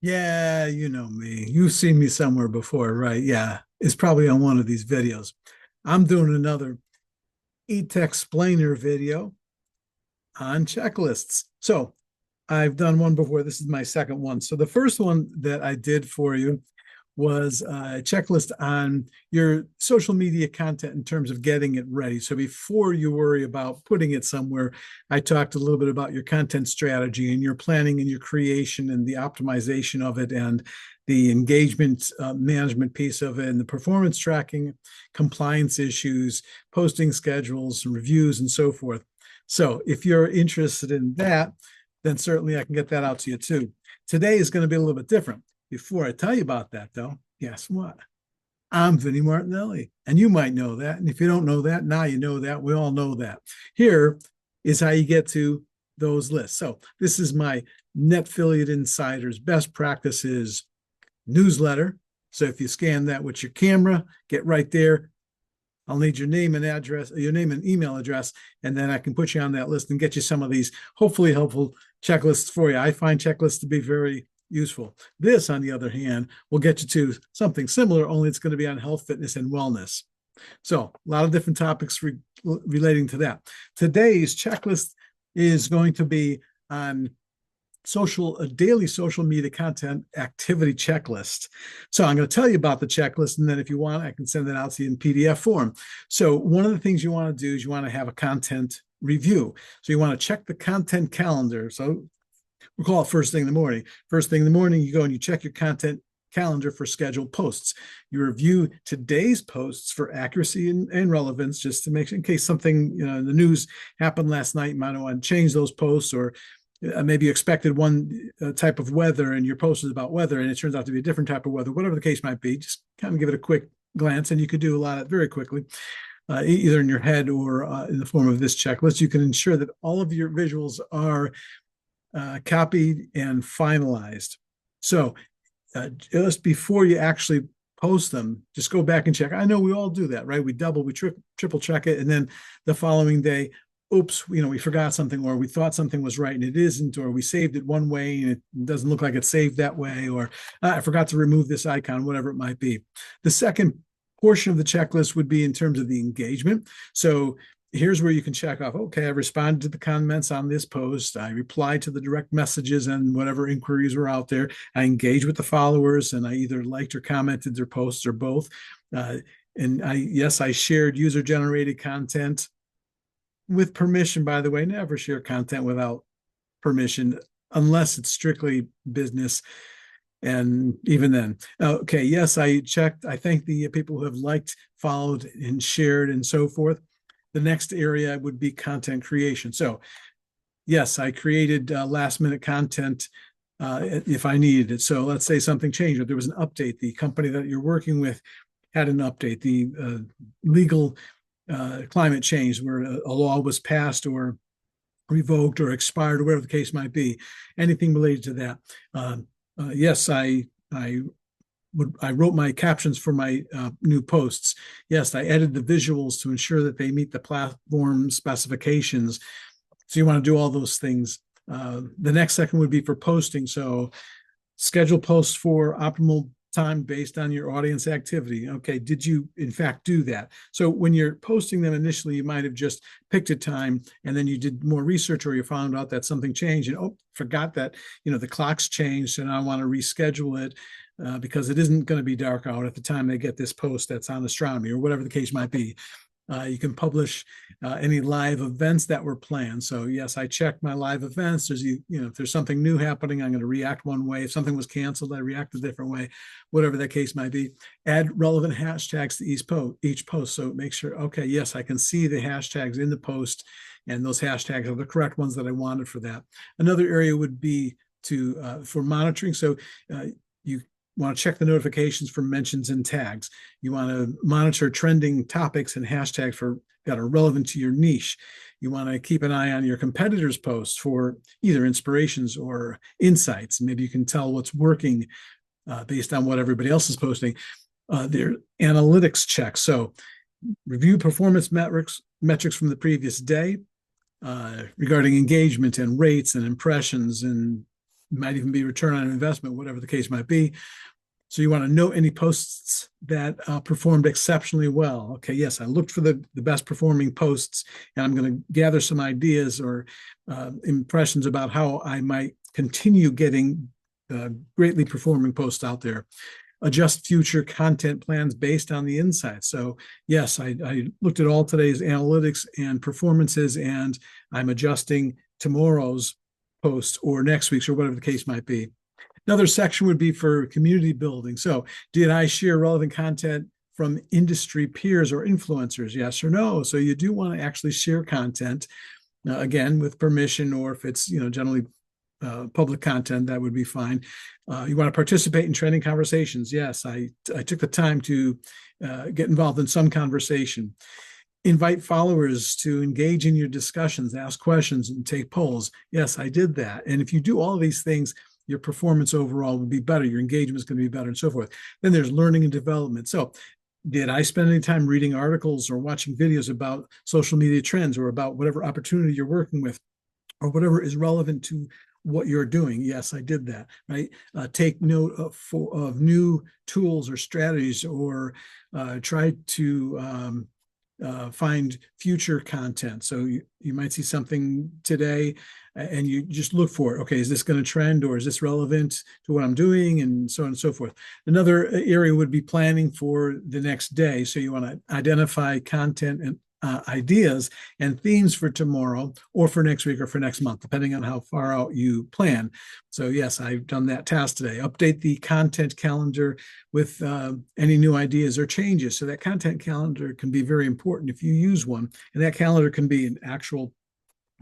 Yeah, you know me. You've seen me somewhere before, right? Yeah, it's probably on one of these videos. I'm doing another E-Tech Explainer video on checklists. So I've done one before. This is my second one. So the first one that I did for you was a checklist on your social media content in terms of getting it ready. So before you worry about putting it somewhere, I talked a little bit about your content strategy and your planning and your creation and the optimization of it and the engagement management piece of it and the performance tracking, compliance issues, posting schedules, reviews, and so forth. So if you're interested in that, then certainly I can get that out to you too. Today is going to be a little bit different. Before I tell you about that, though, guess what? I'm Vinnie Martinelli, and you might know that. And if you don't know that, now you know that. We all know that. Here is how you get to those lists. So this is my Netfiliate Insiders best practices newsletter. So if you scan that with your camera, get right there. I'll need your name and address, your name and email address, and then I can put you on that list and get you some of these hopefully helpful checklists for you. I find checklists to be very useful. This, on the other hand, will get you to something similar, only it's going to be on health, fitness, and wellness. So, a lot of different topics relating to that. Today's checklist is going to be on a daily social media content activity checklist. So I'm going to tell you about the checklist, and then if you want, I can send it out to you in PDF form. So one of the things you want to do is you want to have a content review. So you want to check the content calendar. So we'll call it first thing in the morning. First thing in the morning, you go and you check your content calendar for scheduled posts. You review today's posts for accuracy and relevance, just to make sure in case something in the news happened last night, you might want to change those posts, or maybe you expected one type of weather and your post is about weather and it turns out to be a different type of weather, whatever the case might be. Just kind of give it a quick glance, and you could do a lot of very quickly, either in your head or in the form of this checklist. You can ensure that all of your visuals are copied and finalized. So just before you actually post them, just go back and check. I know we all do that, right? We triple check it, and then the following day, oops, we forgot something, or we thought something was right and it isn't, or we saved it one way and it doesn't look like it's saved that way, or I forgot to remove this icon, whatever it might be. The second portion of the checklist would be in terms of the engagement. So here's where you can check off, okay, I responded to the comments on this post. I replied to the direct messages and whatever inquiries were out there. I engaged with the followers, and I either liked or commented their posts or both. And I shared user-generated content with permission, by the way. Never share content without permission unless it's strictly business. And even then, okay, yes, I checked. I thank the people who have liked, followed, and shared, and so forth. The next area would be content creation. So, yes, I created last minute content if I needed it. So, let's say something changed, or there was an update. The company that you're working with had an update. The legal climate change, where a law was passed or revoked or expired, or whatever the case might be. Anything related to that. Yes, I wrote my captions for my new posts. Yes, I edited the visuals to ensure that they meet the platform specifications. So you want to do all those things. The next second would be for posting. So schedule posts for optimal time based on your audience activity. Okay, did you in fact do that? So when you're posting them initially, you might have just picked a time and then you did more research, or you found out that something changed and forgot that the clock's changed and I want to reschedule it because it isn't going to be dark out at the time they get this post that's on astronomy or whatever the case might be. You can publish any live events that were planned. So yes, I checked my live events. If there's something new happening, I'm going to react one way. If something was canceled, I react a different way, whatever that case might be. Add relevant hashtags to each post. So make sure, okay, yes, I can see the hashtags in the post, and those hashtags are the correct ones that I wanted for that. Another area would be for monitoring. So you want to check the notifications for mentions and tags. You want to monitor trending topics and hashtags that are relevant to your niche. You want to keep an eye on your competitors' posts for either inspirations or insights. Maybe you can tell what's working based on what everybody else is posting. Their analytics checks. So review performance metrics from the previous day regarding engagement and rates and impressions and might even be return on investment, whatever the case might be. So you want to note any posts that performed exceptionally well. Okay, yes, I looked for the best performing posts, and I'm going to gather some ideas or impressions about how I might continue getting greatly performing posts out there. Adjust future content plans based on the insights. So yes, I looked at all today's analytics and performances, and I'm adjusting tomorrow's post or next week's or whatever the case might be. Another section would be for community building. So did I share relevant content from industry peers or influencers? Yes or no? So you do want to actually share content, again, with permission, or if it's, generally public content, that would be fine. You want to participate in trending conversations. Yes, I took the time to get involved in some conversation. Invite followers to engage in your discussions, ask questions, and take polls. Yes, I did that. And if you do all of these things, your performance overall will be better. Your engagement is going to be better, and so forth. Then there's learning and development. So did I spend any time reading articles or watching videos about social media trends or about whatever opportunity you're working with or whatever is relevant to what you're doing? Yes, I did that, right? Take note of new tools or strategies, or try to find future content. So you might see something today and you just look for it. Okay, is this going to trend, or is this relevant to what I'm doing, and so on and so forth. Another area would be planning for the next day. So you want to identify content and ideas and themes for tomorrow or for next week or for next month, depending on how far out you plan. So yes, I've done that task today. Update the content calendar with any new ideas or changes. So that content calendar can be very important if you use one. And that calendar can be an actual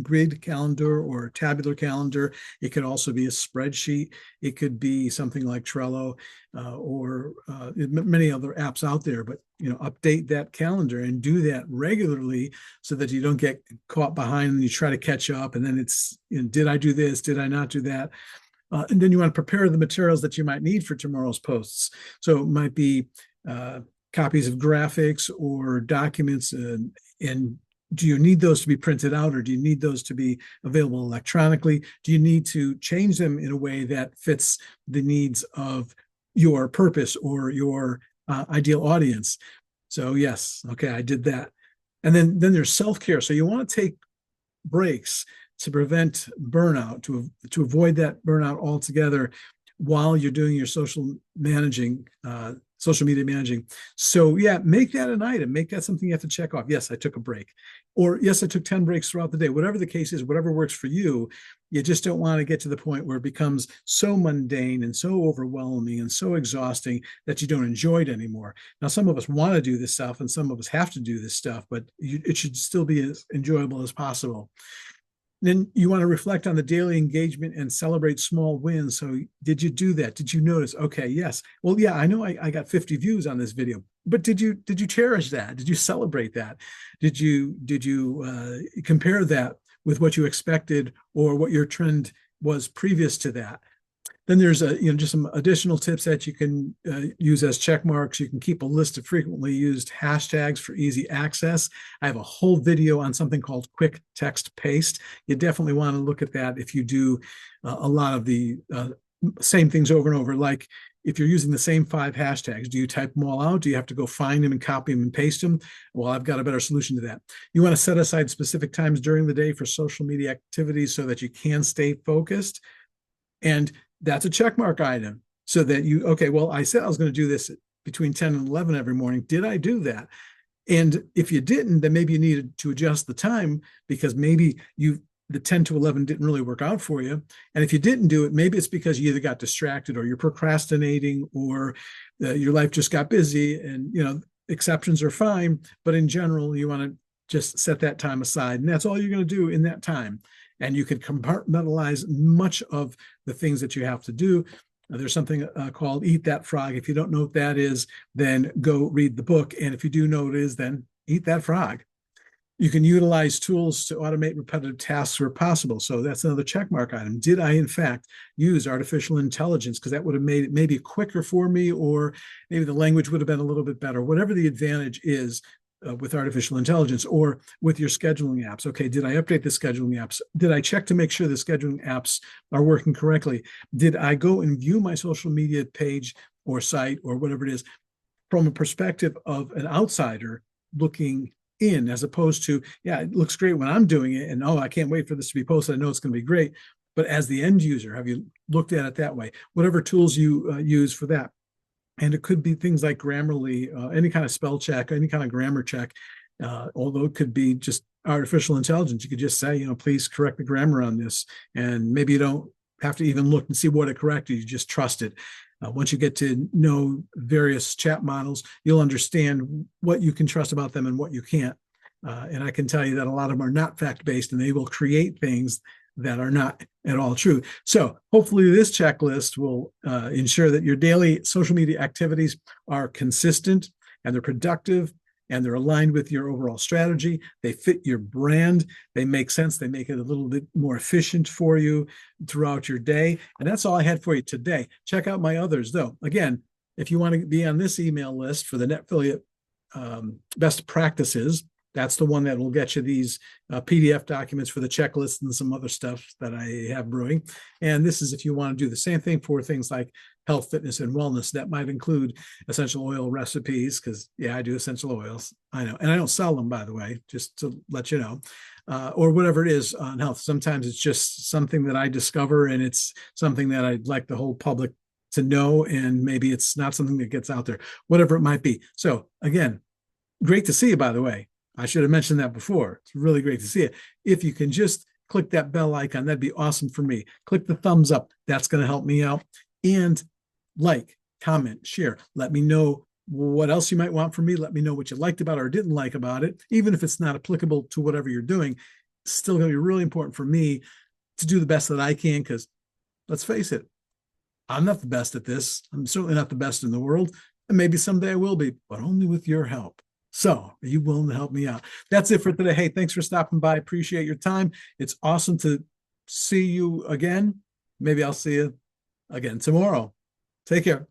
grid calendar or a tabular calendar. It could also be a spreadsheet. It could be something like Trello or many other apps out there. But update that calendar and do that regularly so that you don't get caught behind and you try to catch up. And then it's, did I do this? Did I not do that? And then you want to prepare the materials that you might need for tomorrow's posts. So it might be copies of graphics or documents, and do you need those to be printed out, or do you need those to be available electronically? Do you need to change them in a way that fits the needs of your purpose or your ideal audience? So yes, okay, I did that. And then there's self-care. So you want to take breaks to prevent burnout, to avoid that burnout altogether while you're doing your social media managing. So yeah, make that an item. Make that something you have to check off. Yes, I took a break. Or yes, I took 10 breaks throughout the day. Whatever the case is, whatever works for you, you just don't want to get to the point where it becomes so mundane and so overwhelming and so exhausting that you don't enjoy it anymore. Now, some of us want to do this stuff and some of us have to do this stuff, but it should still be as enjoyable as possible. Then you want to reflect on the daily engagement and celebrate small wins. So did you do that? Did you notice? Okay, yes. Well, yeah, I know I got 50 views on this video, but did you cherish that? Did you celebrate that? Did you compare that with what you expected or what your trend was previous to that? Then there's just some additional tips that you can use as check marks. You can keep a list of frequently used hashtags for easy access. I have a whole video on something called quick text paste. You definitely want to look at that if you do a lot of the same things over and over. Like if you're using the same 5 hashtags, do you type them all out? Do you have to go find them and copy them and paste them? Well, I've got a better solution to that. You want to set aside specific times during the day for social media activities so that you can stay focused. And that's a checkmark item, so that okay, well, I said I was going to do this between 10 and 11 every morning. Did I do that? And if you didn't, then maybe you needed to adjust the time, because maybe the 10 to 11 didn't really work out for you. And if you didn't do it, maybe it's because you either got distracted or you're procrastinating or your life just got busy. And, exceptions are fine, but in general, you want to just set that time aside. And that's all you're going to do in that time. And you can compartmentalize much of the things that you have to do. There's something called Eat That Frog. If you don't know what that is, then go read the book. And if you do know what it is, then eat that frog. You can utilize tools to automate repetitive tasks where possible. So that's another checkmark item. Did I, in fact, use artificial intelligence? Because that would have made it maybe quicker for me, or maybe the language would have been a little bit better. Whatever the advantage is, with artificial intelligence or with your scheduling apps. Okay, did I update the scheduling apps? Did I check to make sure the scheduling apps are working correctly? Did I go and view my social media page or site or whatever it is from a perspective of an outsider looking in, as opposed to, yeah, it looks great when I'm doing it, and oh, I can't wait for this to be posted. I know it's going to be great. But as the end user, have you looked at it that way? Whatever tools you use for that. And it could be things like Grammarly, any kind of spell check, any kind of grammar check, although it could be just artificial intelligence. You could just say, please correct the grammar on this. And maybe you don't have to even look and see what it corrected. You just trust it. Once you get to know various chat models, you'll understand what you can trust about them and what you can't. And I can tell you that a lot of them are not fact-based, and they will create things that are not at all true. So hopefully this checklist will ensure that your daily social media activities are consistent and they're productive and they're aligned with your overall strategy. They fit your brand. They make sense. They make it a little bit more efficient for you throughout your day. And that's all I had for you today. Check out my others, though. Again, if you want to be on this email list for the Netfiliate best practices, that's the one that will get you these PDF documents for the checklist and some other stuff that I have brewing. And this is if you want to do the same thing for things like health, fitness, and wellness. That might include essential oil recipes, because, yeah, I do essential oils. I know. And I don't sell them, by the way, just to let you know. Or whatever it is on health. Sometimes it's just something that I discover, and it's something that I'd like the whole public to know, and maybe it's not something that gets out there, whatever it might be. So again, great to see you, by the way. I should have mentioned that before. It's really great to see it. If you can just click that bell icon, that'd be awesome for me. Click the thumbs up. That's going to help me out. And like, comment, share. Let me know what else you might want from me. Let me know what you liked about it or didn't like about it. Even if it's not applicable to whatever you're doing, it's still going to be really important for me to do the best that I can, because let's face it, I'm not the best at this. I'm certainly not the best in the world. And maybe someday I will be, but only with your help. So are you willing to help me out? That's it for today. Hey, thanks for stopping by. Appreciate your time. It's awesome to see you again. Maybe I'll see you again tomorrow. Take care.